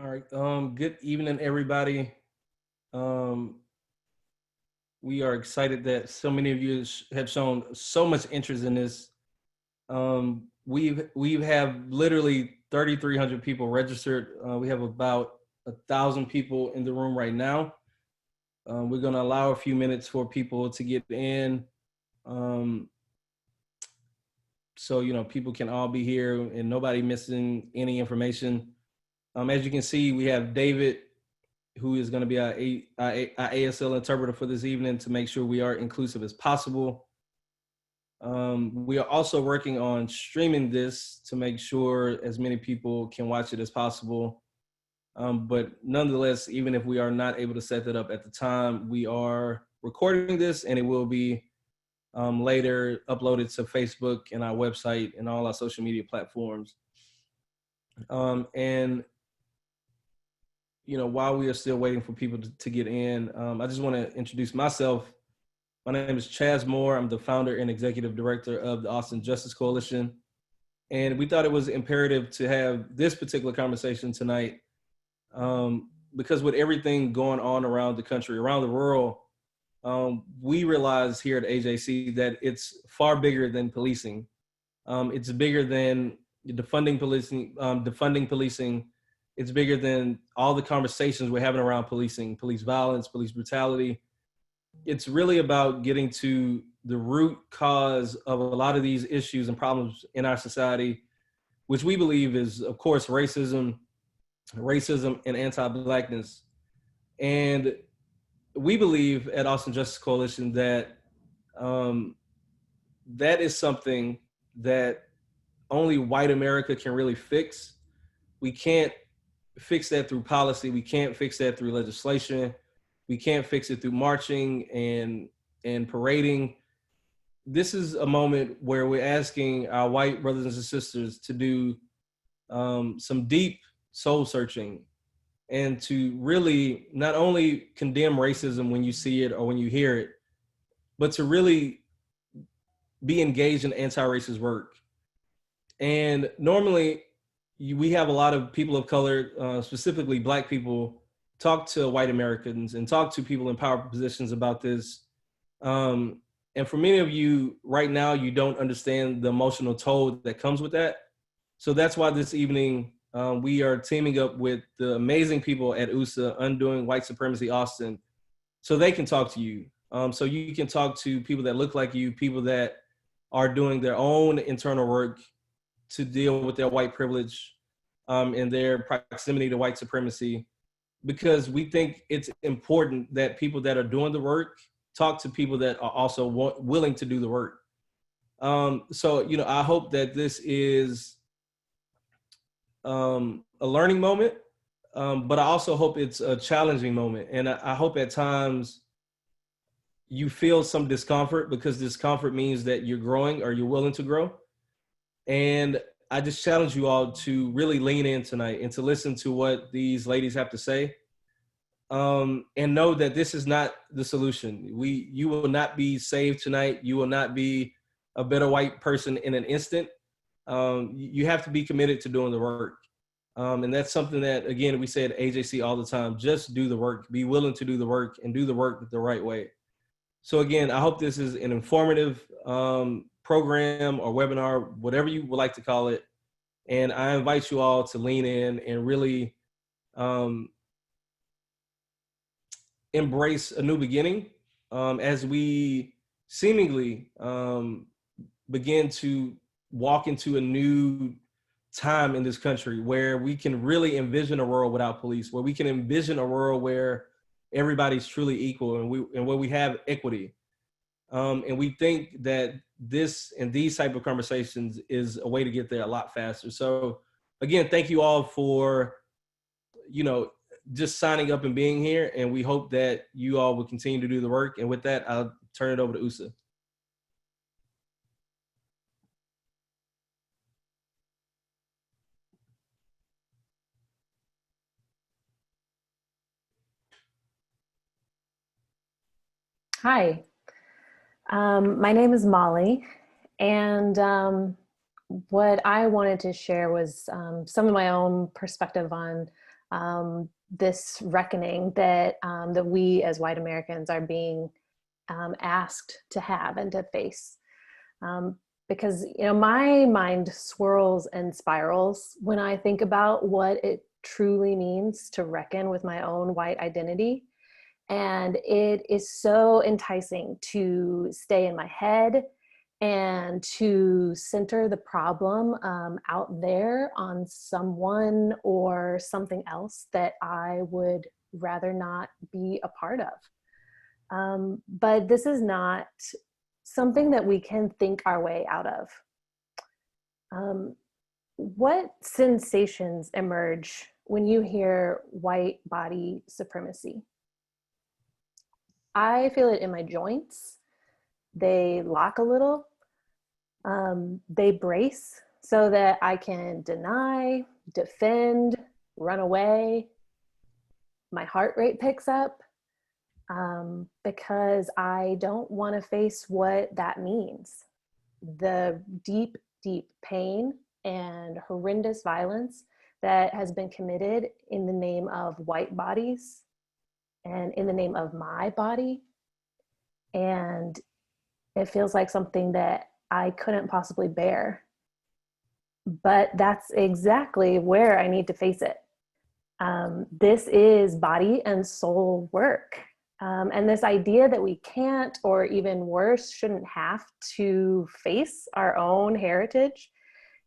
All right. Good evening, everybody. Um, we are excited that so many of you have shown so much interest in this. We have literally 3,300 people registered. We have about 1,000 people in the room right now. We're going to allow a few minutes for people to get in, um, so people can all be here and nobody missing any information. As you can see, we have David, who is going to be our ASL interpreter for this evening to make sure we are inclusive as possible. We are also working on streaming this to make sure as many people can watch it as possible. But nonetheless, even if we are not able to set that up at the time, we are recording this and it will be later uploaded to Facebook and our website and all our social media platforms. And while we are still waiting for people to get in, I just want to introduce myself. My name is Chaz Moore. I'm the founder and executive director of the Austin Justice Coalition. And we thought it was imperative to have this particular conversation tonight, because with everything going on around the country, around the world, we realize here at AJC that it's far bigger than policing. It's bigger than defunding policing. It's bigger than all the conversations we're having around policing, police violence, police brutality. It's really about getting to the root cause of a lot of these issues and problems in our society, which we believe is, of course, racism and anti-Blackness. And we believe at Austin Justice Coalition that that is something that only white America can really fix. We can't fix that through policy. We can't fix that through legislation. We can't fix it through marching and parading. This is a moment where we're asking our white brothers and sisters to do some deep soul searching and to really not only condemn racism when you see it or when you hear it, but to really be engaged in anti-racist work. And normally we have a lot of people of color, specifically Black people, talk to white Americans and talk to people in power positions about this. And for many of you right now, you don't understand the emotional toll that comes with that. So that's why this evening we are teaming up with the amazing people at USA, Undoing White Supremacy Austin, so they can talk to you. So you can talk to people that look like you, people that are doing their own internal work to deal with their white privilege and their proximity to white supremacy, because we think it's important that people that are doing the work talk to people that are also willing to do the work. So, I hope that this is a learning moment, but I also hope it's a challenging moment. And I hope at times you feel some discomfort, because discomfort means that you're growing or you're willing to grow. And I just challenge you all to really lean in tonight and to listen to what these ladies have to say, and know that this is not the solution. You will not be saved tonight. You will not be a better white person in an instant. You have to be committed to doing the work. And that's something that, again, we say at AJC all the time: just do the work, be willing to do the work, and do the work the right way. So again, I hope this is an informative program or webinar, whatever you would like to call it. And I invite you all to lean in and really embrace a new beginning as we seemingly begin to walk into a new time in this country where we can really envision a world without police, where we can envision a world where everybody's truly equal and where we have equity. And we think that this and these type of conversations is a way to get there a lot faster. So again, thank you all for, just signing up and being here. And we hope that you all will continue to do the work. And with that, I'll turn it over to USA. Hi, my name is Molly, and what I wanted to share was some of my own perspective on this reckoning that that we as white Americans are being asked to have and to face. Because my mind swirls and spirals when I think about what it truly means to reckon with my own white identity. And it is so enticing to stay in my head and to center the problem out there on someone or something else that I would rather not be a part of. But this is not something that we can think our way out of. What sensations emerge when you hear white body supremacy? I feel it in my joints. They lock a little. They brace so that I can deny, defend, run away. My heart rate picks up because I don't want to face what that means. The deep, deep pain and horrendous violence that has been committed in the name of white bodies and in the name of my body. And it feels like something that I couldn't possibly bear. But that's exactly where I need to face it. This is body and soul work. And this idea that we can't, or even worse, shouldn't have to face our own heritage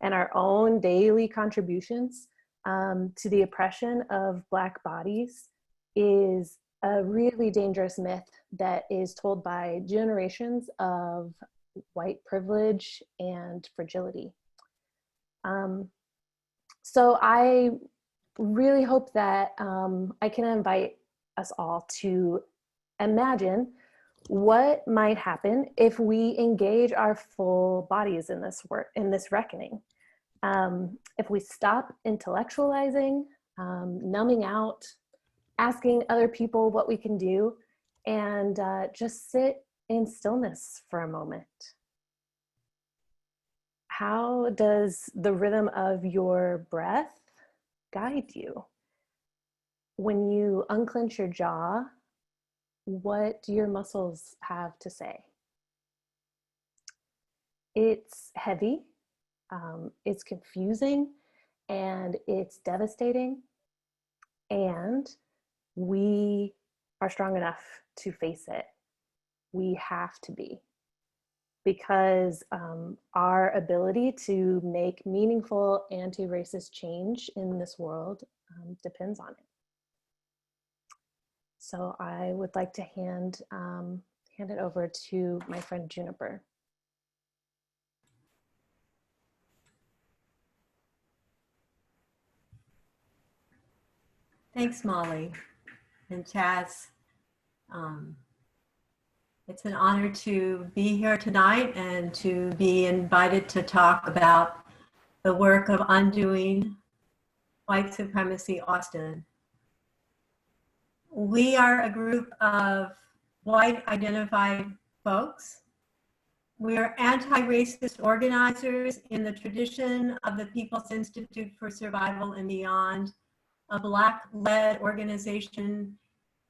and our own daily contributions to the oppression of Black bodies is a really dangerous myth that is told by generations of white privilege and fragility. So I really hope that I can invite us all to imagine what might happen if we engage our full bodies in this work, in this reckoning. If we stop intellectualizing, numbing out, asking other people what we can do, and just sit in stillness for a moment. How does the rhythm of your breath guide you? When you unclench your jaw, what do your muscles have to say? It's heavy, it's confusing, and it's devastating. And we are strong enough to face it. We have to be. Because our ability to make meaningful anti-racist change in this world depends on it. So I would like to hand it over to my friend Juniper. Thanks, Molly and Chaz. It's an honor to be here tonight and to be invited to talk about the work of Undoing White Supremacy Austin. We are a group of white identified folks. We are anti-racist organizers in the tradition of the People's Institute for Survival and Beyond, a Black-led organization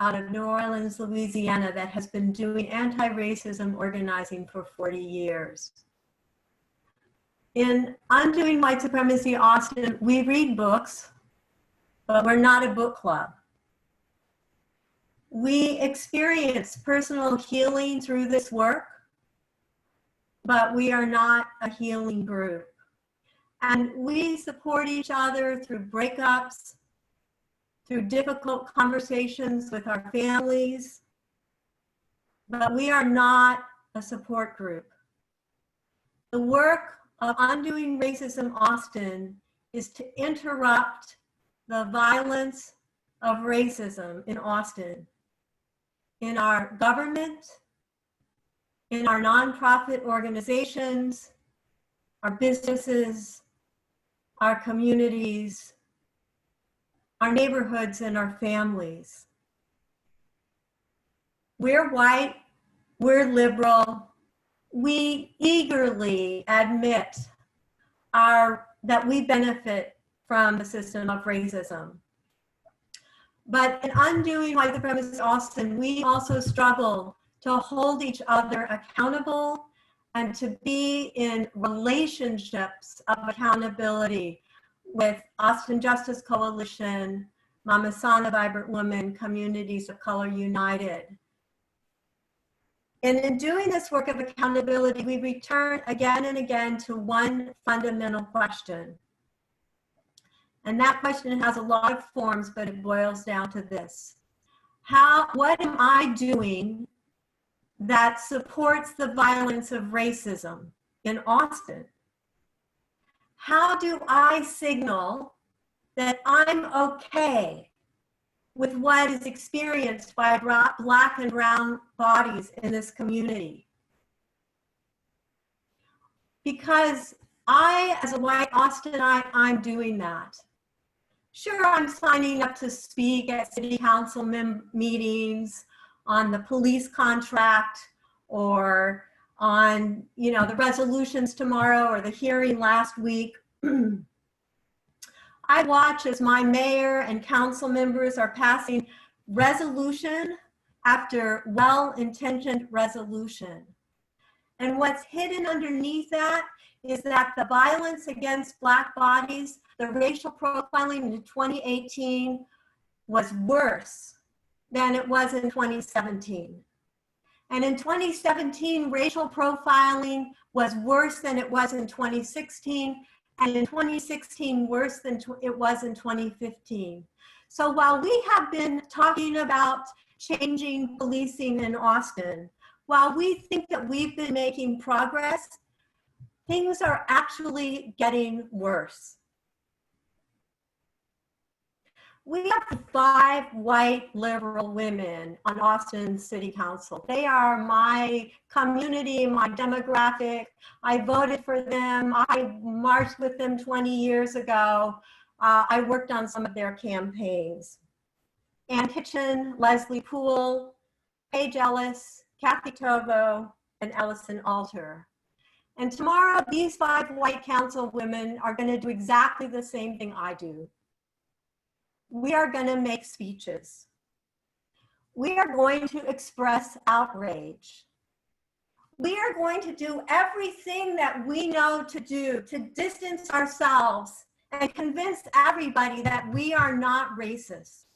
out of New Orleans, Louisiana, that has been doing anti-racism organizing for 40 years. In Undoing White Supremacy Austin, we read books, but we're not a book club. We experience personal healing through this work, but we are not a healing group. And we support each other through breakups, through difficult conversations with our families, but we are not a support group. The work of Undoing Racism Austin is to interrupt the violence of racism in Austin, in our government, in our nonprofit organizations, our businesses, our communities, our neighborhoods, and our families. We're white, we're liberal, we eagerly admit that we benefit from the system of racism. But in undoing white supremacy Austin, we also struggle to hold each other accountable and to be in relationships of accountability with Austin Justice Coalition, Mama Sana Vibrant Women, Communities of Color United. And in doing this work of accountability, we return again and again to one fundamental question. And that question has a lot of forms, but it boils down to this. What am I doing that supports the violence of racism in Austin? How do I signal that I'm okay with what is experienced by Black and brown bodies in this community? Because I, as a white Austinite, I'm doing that. Sure, I'm signing up to speak at city council meetings on the police contract or on, you know, the resolutions tomorrow or the hearing last week. I watch as my mayor and council members are passing resolution after well-intentioned resolution. And what's hidden underneath that is that the violence against Black bodies, the racial profiling in 2018 was worse than it was in 2017. And in 2017, racial profiling was worse than it was in 2016, and in 2016, worse than it was in 2015. So while we have been talking about changing policing in Austin, while we think that we've been making progress, things are actually getting worse. We have 5 white liberal women on Austin City Council. They are my community, my demographic. I voted for them. I marched with them 20 years ago. I worked on some of their campaigns. Ann Kitchen, Leslie Poole, Paige Ellis, Kathy Tovo, and Ellison Alter. And tomorrow, these 5 white council women are going to do exactly the same thing I do. We are going to make speeches. We are going to express outrage. We are going to do everything that we know to do to distance ourselves and convince everybody that we are not racist.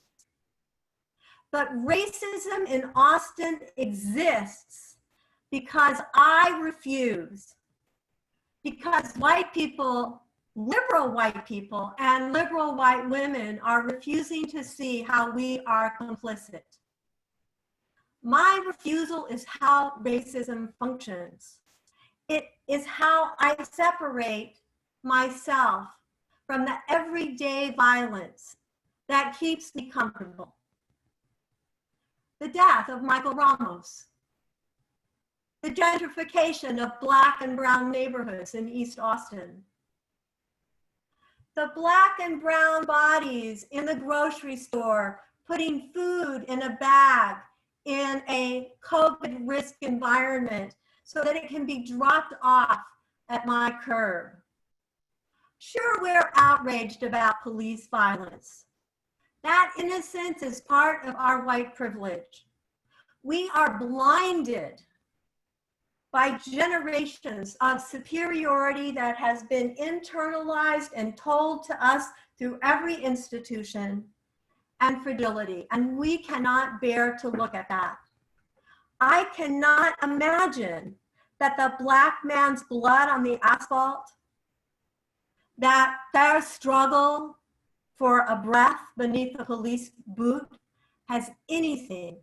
But racism in Austin exists because I refuse. Because white people, liberal white people and liberal white women are refusing to see how we are complicit. My refusal is how racism functions. It is how I separate myself from the everyday violence that keeps me comfortable. The death of Michael Ramos, the gentrification of Black and brown neighborhoods in East Austin, the Black and brown bodies in the grocery store putting food in a bag in a COVID risk environment so that it can be dropped off at my curb. Sure, we're outraged about police violence. That innocence is part of our white privilege. We are blinded by generations of superiority that has been internalized and told to us through every institution, and fragility, and we cannot bear to look at that. I cannot imagine that the Black man's blood on the asphalt, that their struggle for a breath beneath a police boot has anything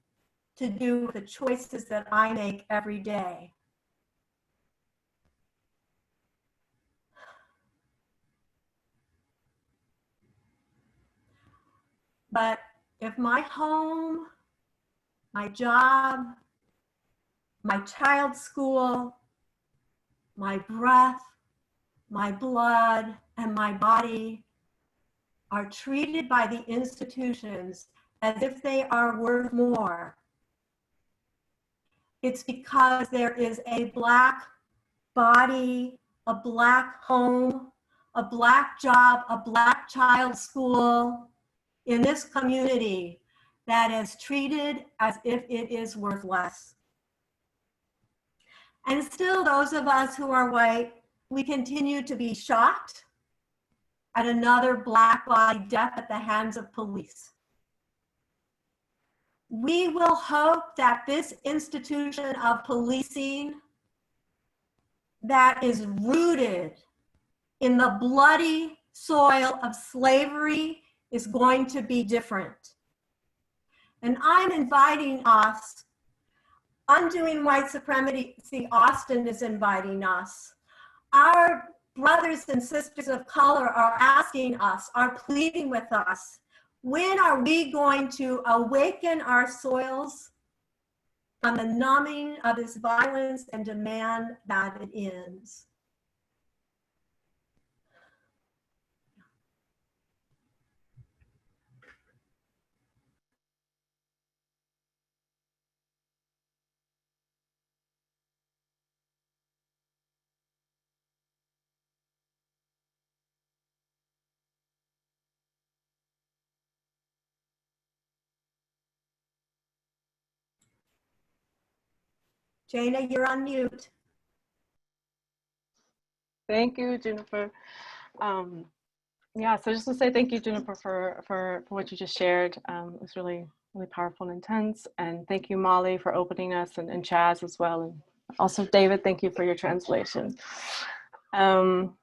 to do with the choices that I make every day. But if my home, my job, my child's school, my breath, my blood, and my body are treated by the institutions as if they are worth more, it's because there is a Black body, a Black home, a Black job, a Black child's school, in this community that is treated as if it is worth less. And still, those of us who are white, we continue to be shocked at another Black body death at the hands of police. We will hope that this institution of policing that is rooted in the bloody soil of slavery is going to be different. And I'm inviting us, Undoing White Supremacy Austin is inviting us. Our brothers and sisters of color are asking us, are pleading with us, when are we going to awaken our soils from the numbing of this violence and demand that it ends? Jana, you're on mute. Thank you, Juniper. Yeah, so just to say thank you, Juniper, for what you just shared. It was really, really powerful and intense. And thank you, Molly, for opening us, and Chaz as well. And also, David, thank you for your translation. So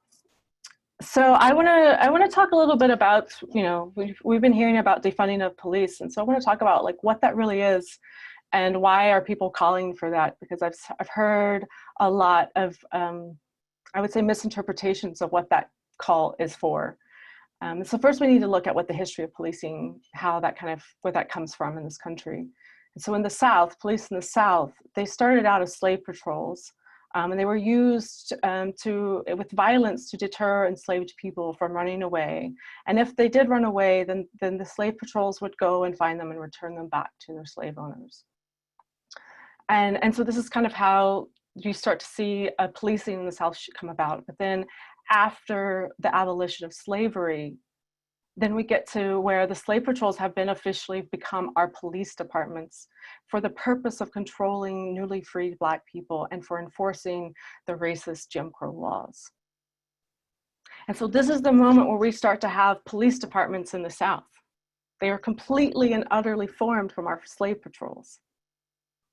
I want to talk a little bit about, we've been hearing about defunding of police. And so I want to talk about like what that really is and why are people calling for that? Because I've heard a lot of, I would say, misinterpretations of what that call is for. So first we need to look at what the history of policing, where that comes from in this country. And so in the South, police in the South, they started out as slave patrols, and they were used with violence to deter enslaved people from running away. And if they did run away, then the slave patrols would go and find them and return them back to their slave owners. And so this is kind of how you start to see policing in the South come about. But then after the abolition of slavery, then we get to where the slave patrols have been officially become our police departments for the purpose of controlling newly freed Black people and for enforcing the racist Jim Crow laws. And so this is the moment where we start to have police departments in the South. They are completely and utterly formed from our slave patrols.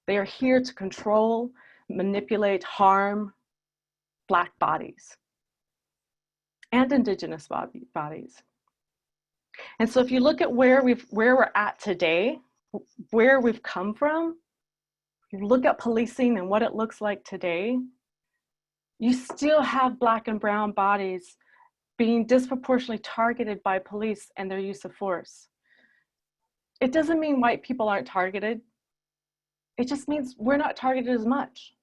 They are here to control, manipulate, harm Black bodies and Indigenous bodies. And so if you look at where we're at today, where we've come from, you look at policing and what it looks like today, you still have Black and brown bodies being disproportionately targeted by police and their use of force. It doesn't mean white people aren't targeted. It just means we're not targeted as much.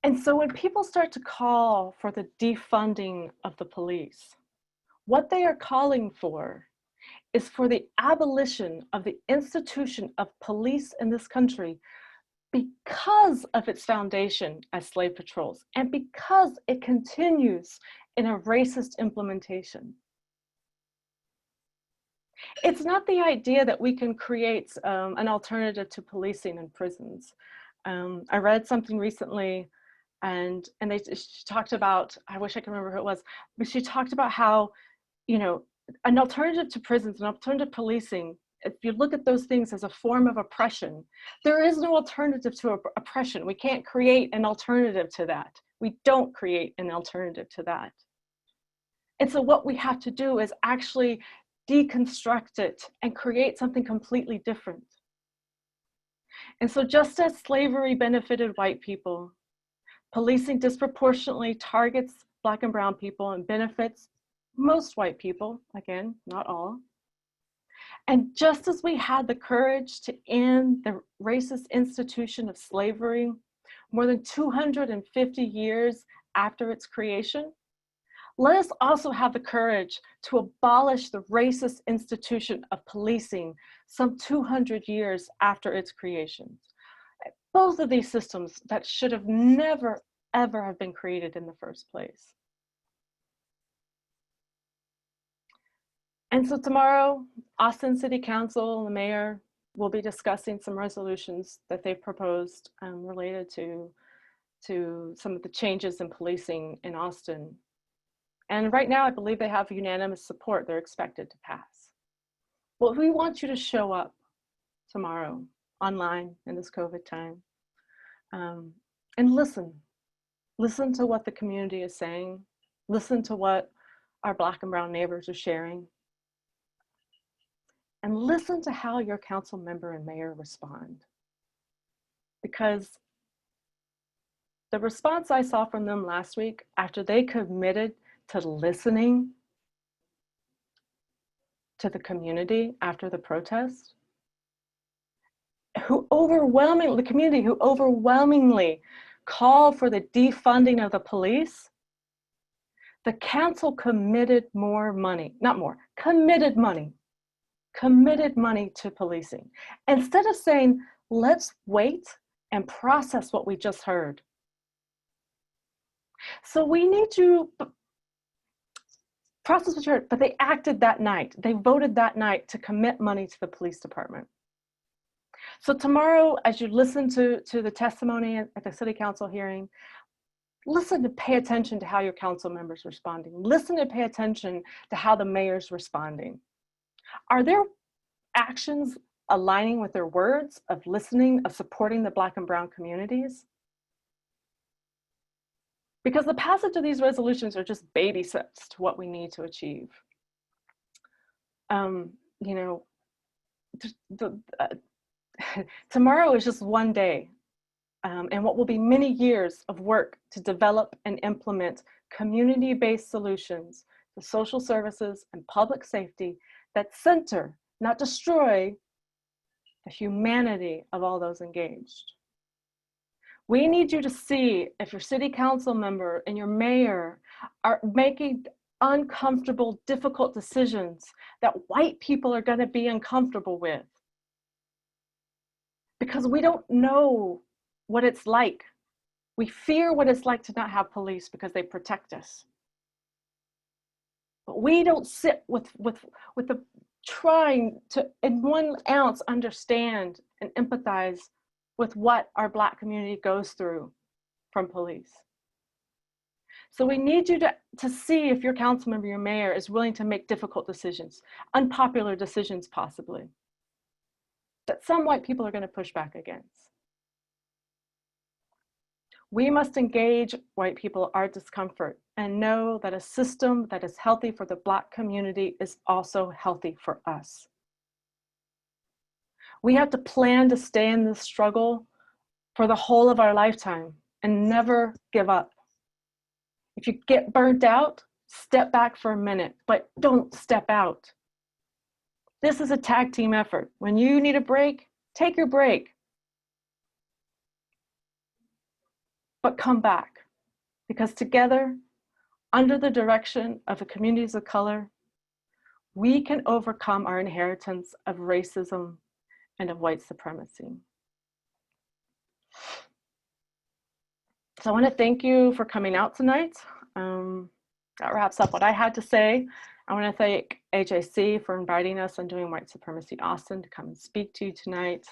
And so when people start to call for the defunding of the police, what they are calling for is for the abolition of the institution of police in this country because of its foundation as slave patrols and because it continues in a racist implementation. It's not the idea that we can create an alternative to policing in prisons. I read something recently and she talked about, I wish I could remember who it was, but she talked about how, an alternative to prisons, an alternative to policing, if you look at those things as a form of oppression, there is no alternative to oppression. We can't create an alternative to that. We don't create an alternative to that. And so what we have to do is actually deconstruct it and create something completely different. And so just as slavery benefited white people, policing disproportionately targets Black and brown people and benefits most white people, again, not all. And just as we had the courage to end the racist institution of slavery more than 250 years after its creation, let us also have the courage to abolish the racist institution of policing some 200 years after its creation. Both of these systems that should have never, ever have been created in the first place. And so tomorrow, Austin City Council and the mayor will be discussing some resolutions that they've proposed related to some of the changes in policing in Austin. And right now, I believe they have unanimous support. They're expected to pass. Well, we want you to show up tomorrow online in this COVID time and listen. Listen to what the community is saying. Listen to what our Black and brown neighbors are sharing. And listen to how your council member and mayor respond. Because the response I saw from them last week, after they committed to listening to the community after the protest, the community who overwhelmingly called for the defunding of the police, the council committed committed money to policing. Instead of saying, let's wait and process what we just heard. So we need to process what you heard, but they acted that night. They voted that night to commit money to the police department. So tomorrow, as you listen to the testimony at the city council hearing, listen to pay attention to how your council members are responding. Listen to pay attention to how the mayor's responding. Are their actions aligning with their words of listening, of supporting the Black and brown communities? Because the passage of these resolutions are just baby steps to what we need to achieve. Tomorrow is just one day, and what will be many years of work to develop and implement community-based solutions to social services and public safety that center, not destroy, the humanity of all those engaged. We need you to see if your city council member and your mayor are making uncomfortable, difficult decisions that white people are going to be uncomfortable with. Because we don't know what it's like. We fear what it's like to not have police because they protect us. But we don't sit with the trying to, in 1 ounce, understand and empathize with what our Black community goes through from police. So we need you to see if your council member, your mayor, is willing to make difficult decisions, unpopular decisions possibly, that some white people are going to push back against. We must engage white people our discomfort and know that a system that is healthy for the Black community is also healthy for us. We have to plan to stay in this struggle for the whole of our lifetime and never give up. If you get burnt out, step back for a minute, but don't step out. This is a tag team effort. When you need a break, take your break. But come back, because together, under the direction of the communities of color, we can overcome our inheritance of racism and of white supremacy. So I want to thank you for coming out tonight. That wraps up what I had to say. I want to thank AJC for inviting us on Doing White Supremacy Austin to come and speak to you tonight.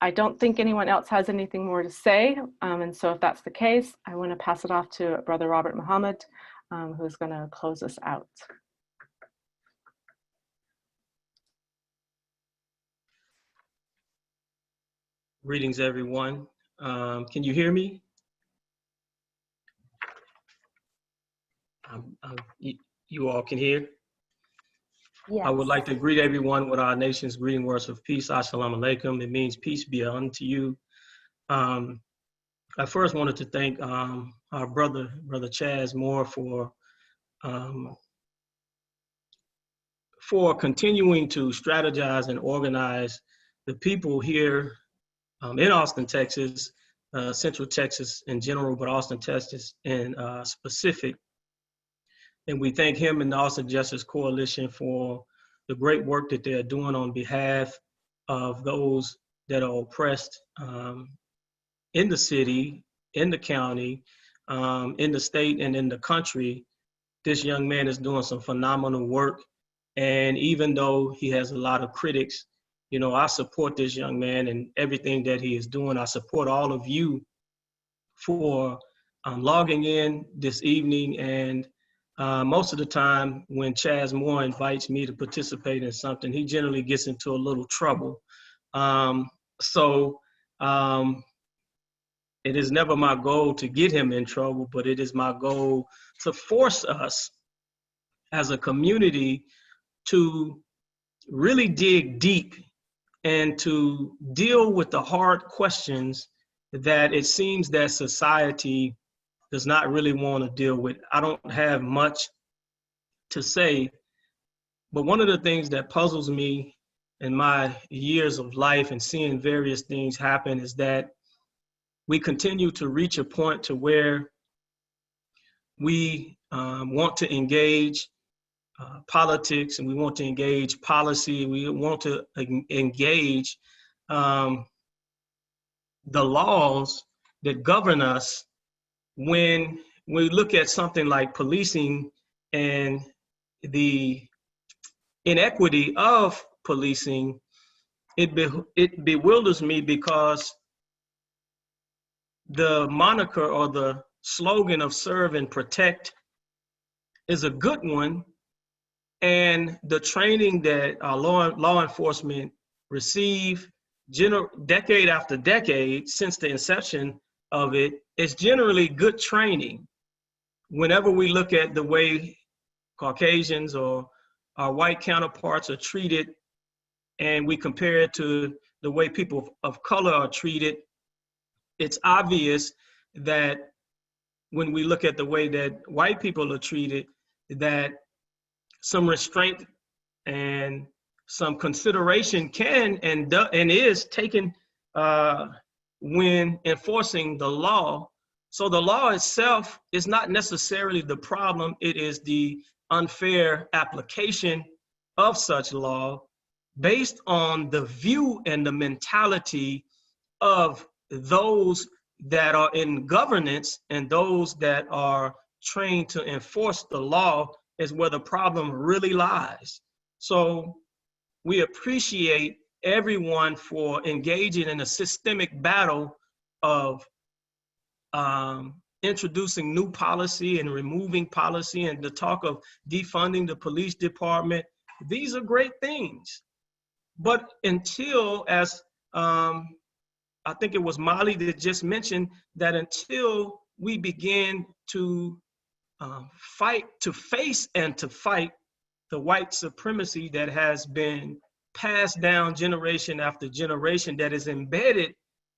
I don't think anyone else has anything more to say. And so if that's the case, I want to pass it off to Brother Robert Muhammad, who's going to close us out. Greetings, everyone. Can you hear me? You all can hear? Yes. I would like to greet everyone with our nation's greeting words of peace. Assalamu alaikum. It means peace be unto you. I first wanted to thank our brother Chaz Moore for continuing to strategize and organize the people here in Austin, Texas, Central Texas in general, but Austin, Texas in specific. And we thank him and the Austin Justice Coalition for the great work that they're doing on behalf of those that are oppressed in the city, in the county, in the state, and in the country this young man is doing some phenomenal work. And even though he has a lot of critics, you know, I support this young man and everything that he is doing. I support all of you for logging in this evening. And most of the time when Chaz Moore invites me to participate in something, he generally gets into a little trouble. So it is never my goal to get him in trouble, but it is my goal to force us as a community to really dig deep and to deal with the hard questions that it seems that society does not really want to deal with. I don't have much to say, but one of the things that puzzles me in my years of life and seeing various things happen is that we continue to reach a point to where we want to engage politics, and we want to engage policy. We want to engage the laws that govern us. When we look at something like policing and the inequity of policing, it bewilders me, because the moniker or the slogan of serve and protect is a good one. And the training that our law enforcement receive decade after decade since the inception of it is generally good training. Whenever we look at the way Caucasians or our white counterparts are treated, and we compare it to the way people of color are treated, it's obvious that when we look at the way that white people are treated, that some restraint and some consideration can and is taken when enforcing the law. So the law itself is not necessarily the problem. It is the unfair application of such law based on the view and the mentality of those that are in governance and those that are trained to enforce the law is where the problem really lies. So we appreciate everyone for engaging in a systemic battle of introducing new policy and removing policy, and the talk of defunding the police department. These are great things. But until, as I think it was Molly that just mentioned, that until we begin to fight, to face and to fight the white supremacy that has been passed down generation after generation, that is embedded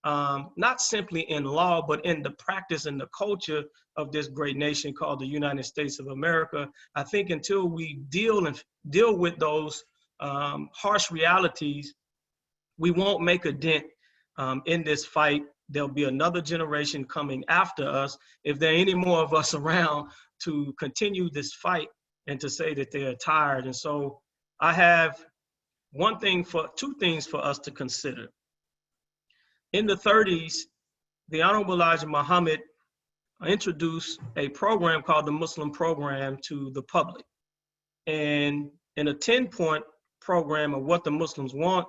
not simply in law, but in the practice and the culture of this great nation called the United States of America. I think until we deal with those harsh realities, we won't make a dent in this fight. There'll be another generation coming after us, if there are any more of us around, to continue this fight and to say that they are tired. And so I have two things for us to consider. In the 30s, the Honorable Elijah Muhammad introduced a program called the Muslim Program to the public. And in a 10-point program of what the Muslims want,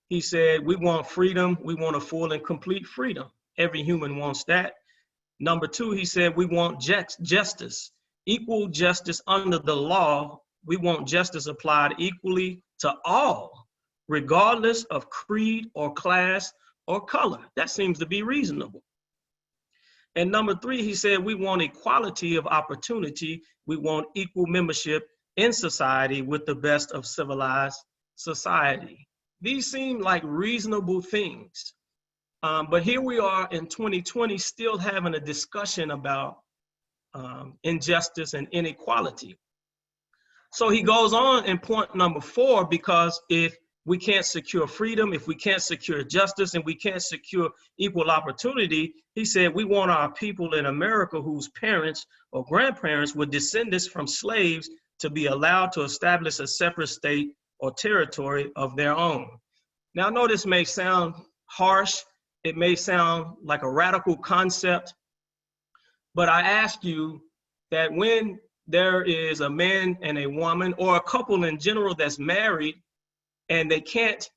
he said, we want freedom. We want a full and complete freedom. Every human wants that. Number two, he said, we want justice, equal justice under the law. We want justice applied equally to all, regardless of creed or class or color. That seems to be reasonable. And number three, he said, we want equality of opportunity. We want equal membership in society with the best of civilized society. These seem like reasonable things. But here we are in 2020 still having a discussion about injustice and inequality. So he goes on in point number 4, because if we can't secure freedom, if we can't secure justice, and we can't secure equal opportunity, he said, we want our people in America whose parents or grandparents were descendants from slaves to be allowed to establish a separate state or territory of their own. Now, I know this may sound harsh. It may sound like a radical concept, but I ask you that when there is a man and a woman, or a couple in general that's married, and they can't,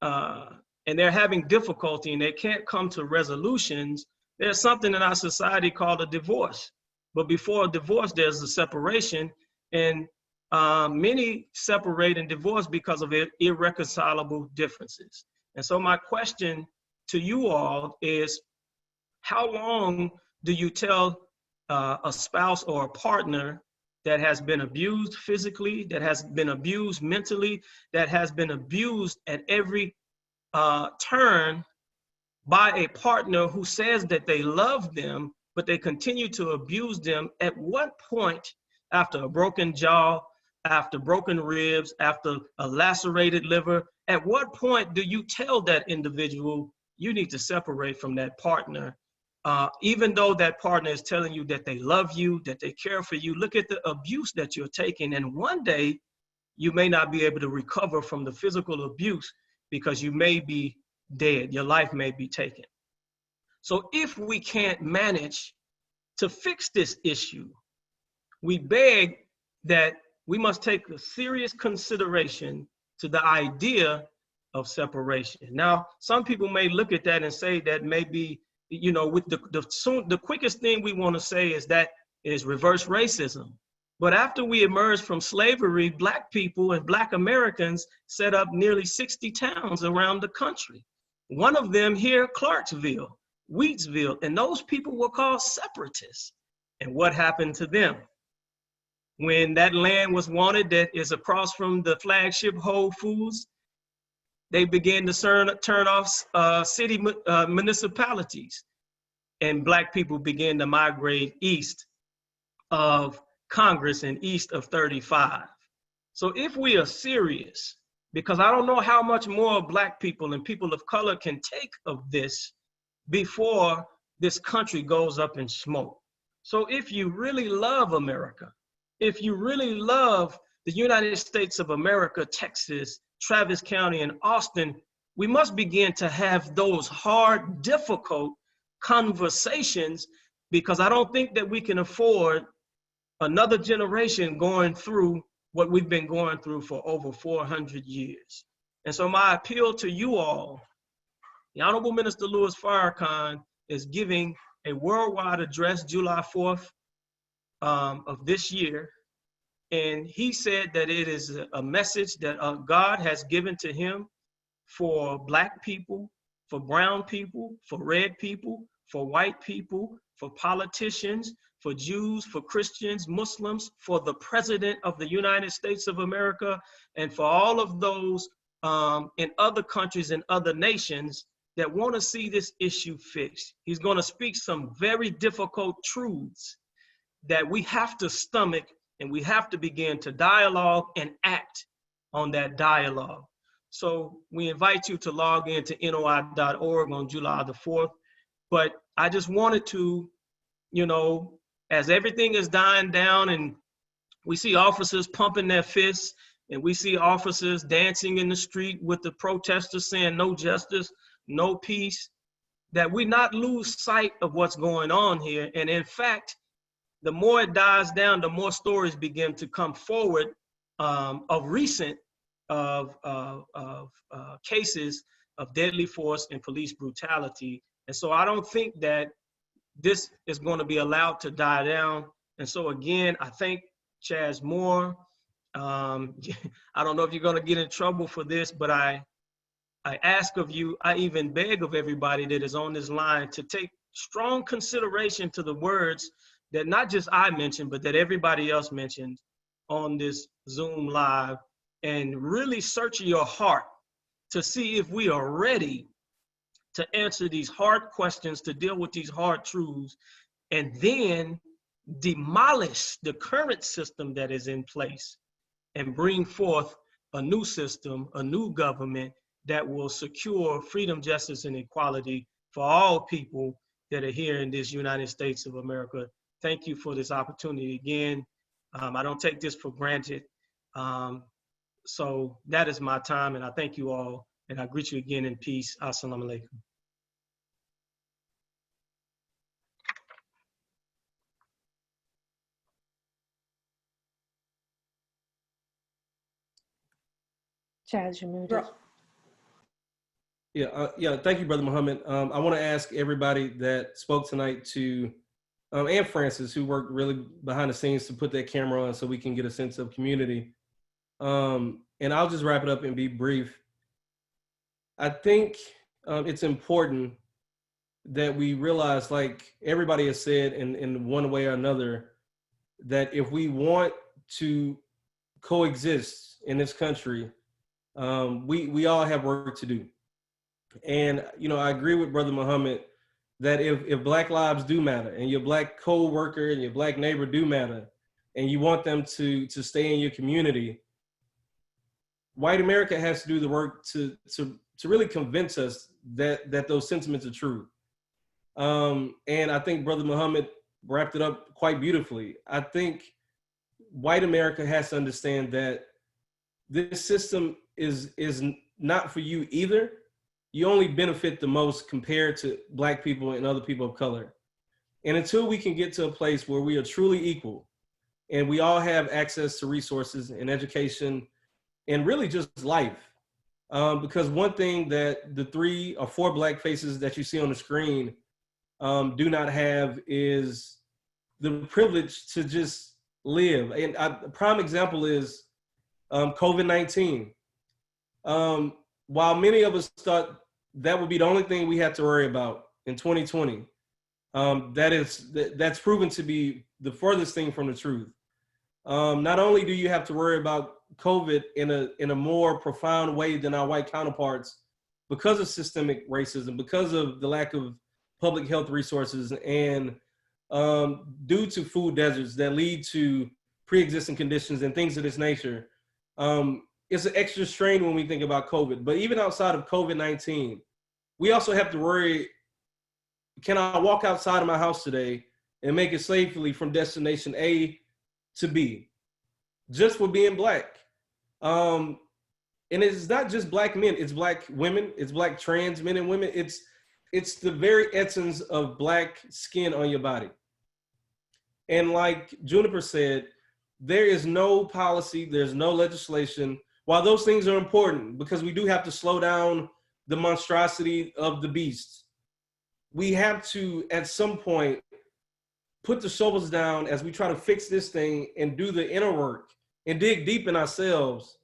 and they're having difficulty and they can't come to resolutions, there's something in our society called a divorce. But before a divorce, there's a separation, and many separate and divorce because of irreconcilable differences. And so my question to you all is, how long do you tell a spouse or a partner that has been abused physically, that has been abused mentally, that has been abused at every turn by a partner who says that they love them, but they continue to abuse them? At what point, after a broken jaw, after broken ribs, after a lacerated liver, at what point do you tell that individual you need to separate from that partner? Even though that partner is telling you that they love you, that they care for you, look at the abuse that you're taking. And one day you may not be able to recover from the physical abuse because you may be dead. Your life may be taken. So if we can't manage to fix this issue, we beg that we must take a serious consideration to the idea of separation. Now, some people may look at that and say that maybe, you know, with the quickest thing we want to say is that is reverse racism. But after we emerged from slavery, Black people and Black Americans set up nearly 60 towns around the country. One of them here, Clarksville, Wheatsville, and those people were called separatists. And what happened to them? When that land was wanted, that is across from the flagship Whole Foods, they began to turn off city municipalities, and Black people began to migrate east of Congress and east of 35. So if we are serious, because I don't know how much more Black people and people of color can take of this before this country goes up in smoke. So if you really love America, if you really love the United States of America, Texas, Travis County, and Austin, we must begin to have those hard, difficult conversations, because I don't think that we can afford another generation going through what we've been going through for over 400 years. And so my appeal to you all, the Honorable Minister Louis Farrakhan is giving a worldwide address July 4th of this year. And he said that it is a message that God has given to him for Black people, for brown people, for red people, for white people, for politicians, for Jews, for Christians, Muslims, for the President of the United States of America, and for all of those in other countries and other nations that want to see this issue fixed. He's going to speak some very difficult truths that we have to stomach, and we have to begin to dialogue and act on that dialogue. So we invite you to log into NOI.org on July the 4th. But I just wanted to, you know, as everything is dying down and we see officers pumping their fists and we see officers dancing in the street with the protesters saying no justice, no peace, that we not lose sight of what's going on here. And in fact, the more it dies down, the more stories begin to come forward of recent cases of deadly force and police brutality. And so I don't think that this is going to be allowed to die down. And so again, I thank Chaz Moore. I don't know if you're going to get in trouble for this, but I ask of you, I even beg of everybody that is on this line to take strong consideration to the words that not just I mentioned, but that everybody else mentioned on this Zoom Live, and really search your heart to see if we are ready to answer these hard questions, to deal with these hard truths, and then demolish the current system that is in place and bring forth a new system, a new government that will secure freedom, justice, and equality for all people that are here in this United States of America. Thank you for this opportunity again. I don't take this for granted. So that is my time, and I thank you all, and I greet you again in peace. Assalamu alaikum. Jazz, you're muted. Yeah. Thank you, Brother Muhammad. I want to ask everybody that spoke tonight to, and Francis, who worked really behind the scenes to put that camera on so we can get a sense of community. And I'll just wrap it up and be brief. I think it's important that we realize, like everybody has said in one way or another, that if we want to coexist in this country, we all have work to do. And, I agree with Brother Muhammad that if Black lives do matter and your Black co-worker and your Black neighbor do matter, and you want them to stay in your community, white America has to do the work to really convince us that those sentiments are true. And I think Brother Muhammad wrapped it up quite beautifully. I think white America has to understand that this system is not for you either. You only benefit the most compared to Black people and other people of color. And until we can get to a place where we are truly equal and we all have access to resources and education and really just life. Because one thing that the 3 or 4 Black faces that you see on the screen do not have is the privilege to just live. And a prime example is COVID-19. While many of us thought that would be the only thing we had to worry about in 2020, that's proven to be the furthest thing from the truth. Not only do you have to worry about COVID in a more profound way than our white counterparts because of systemic racism, because of the lack of public health resources, and due to food deserts that lead to pre-existing conditions and things of this nature. It's an extra strain when we think about COVID. But even outside of COVID-19, we also have to worry, can I walk outside of my house today and make it safely from destination A to B, just for being Black? And it's not just Black men, it's Black women, it's Black trans men and women. It's the very essence of Black skin on your body. And like Juniper said, there is no policy, there's no legislation. While those things are important, because we do have to slow down the monstrosity of the beast, we have to, at some point, put the shovels down as we try to fix this thing and do the inner work and dig deep in ourselves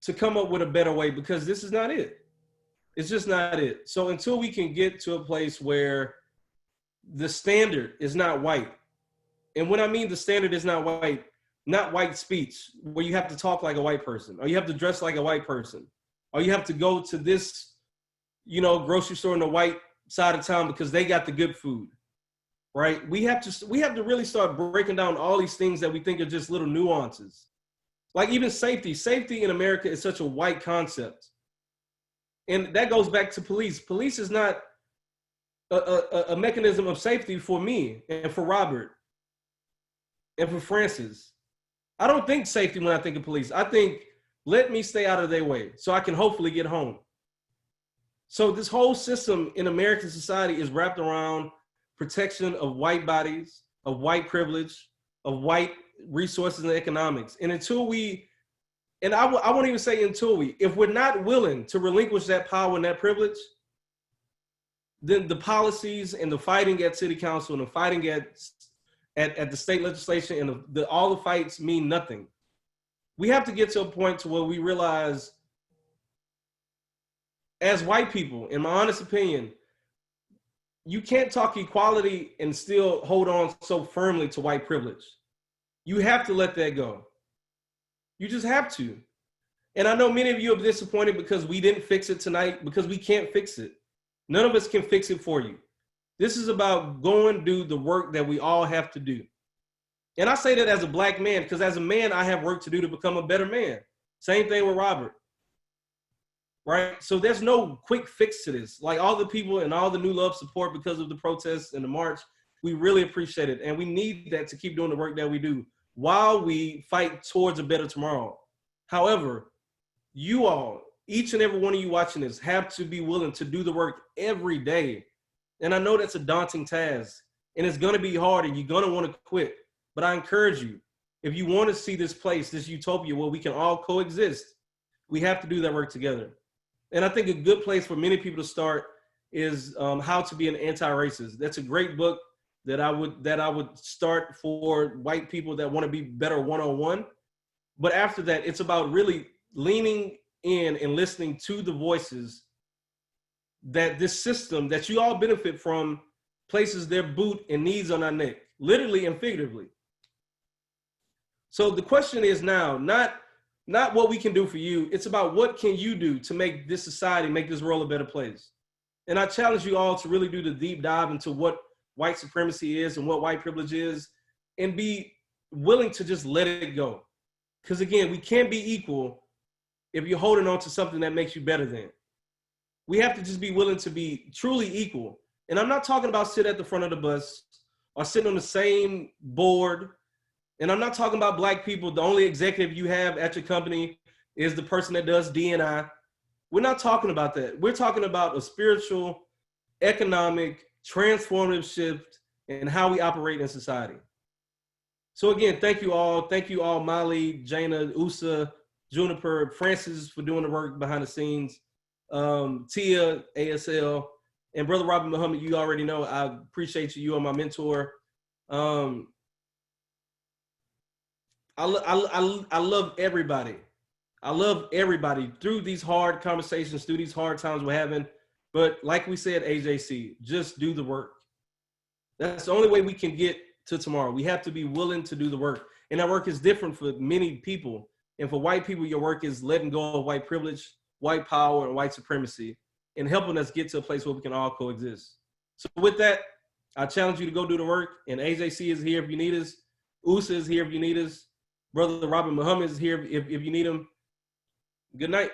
to come up with a better way, because this is not it. It's just not it. So until we can get to a place where the standard is not white, and when I mean the standard is not white speech, where you have to talk like a white person, or you have to dress like a white person, or you have to go to this, grocery store on the white side of town because they got the good food, right? We have to really start breaking down all these things that we think are just little nuances. Like even safety. Safety in America is such a white concept. And that goes back to police. Police is not a mechanism of safety for me and for Robert and for Francis. I don't think safety when I think of police. I think, let me stay out of their way so I can hopefully get home. So this whole system in American society is wrapped around protection of white bodies, of white privilege, of white resources and economics. And until we, and I won't even say until we, if we're not willing to relinquish that power and that privilege, then the policies and the fighting at city council and the fighting at the state legislation and all the fights mean nothing. We have to get to a point to where we realize, as white people, in my honest opinion, you can't talk equality and still hold on so firmly to white privilege. You have to let that go. You just have to. And I know many of you are disappointed because we didn't fix it tonight, because we can't fix it. None of us can fix it for you. This is about going to do the work that we all have to do. And I say that as a Black man, because as a man, I have work to do to become a better man. Same thing with Robert, right? So there's no quick fix to this. Like all the people and all the new love support because of the protests and the march, we really appreciate it. And we need that to keep doing the work that we do while we fight towards a better tomorrow. However, you all, each and every one of you watching this, have to be willing to do the work every day. And I know that's a daunting task, and it's gonna be hard, and you're gonna wanna quit. But I encourage you, if you wanna see this place, this utopia where we can all coexist, We have to do that work together. And I think a good place for many people to start is How to Be an Anti-Racist. That's a great book that I would start for white people that want to be better one-on-one. But after that, it's about really leaning in and listening to the voices that this system that you all benefit from places their boot and knees on our neck, literally and figuratively. So the question is now, not what we can do for you, it's about what can you do to make this society, make this world a better place. And I challenge you all to really do the deep dive into what white supremacy is and what white privilege is, and be willing to just let it go. Because again, we can't be equal if you're holding on to something that makes you better than. We have to just be willing to be truly equal. And I'm not talking about sit at the front of the bus or sitting on the same board. And I'm not talking about black people. The only executive you have at your company is the person that does D&I. We're not talking about that. We're talking about a spiritual, economic, transformative shift in how we operate in society. So again, thank you all. Thank you all, Molly, Jana, Usa, Juniper, Francis for doing the work behind the scenes. Tia, ASL, and Brother Robert Muhammad, you already know, I appreciate you. You are my mentor. I love everybody. I love everybody through these hard conversations, through these hard times we're having. But like we said, AJC, just do the work. That's the only way we can get to tomorrow. We have to be willing to do the work. And that work is different for many people. And for white people, your work is letting go of white privilege, white power, and white supremacy, and helping us get to a place where we can all coexist. So with that, I challenge you to go do the work. And AJC is here if you need us. USA is here if you need us. Brother Robert Muhammad is here if you need him. Good night.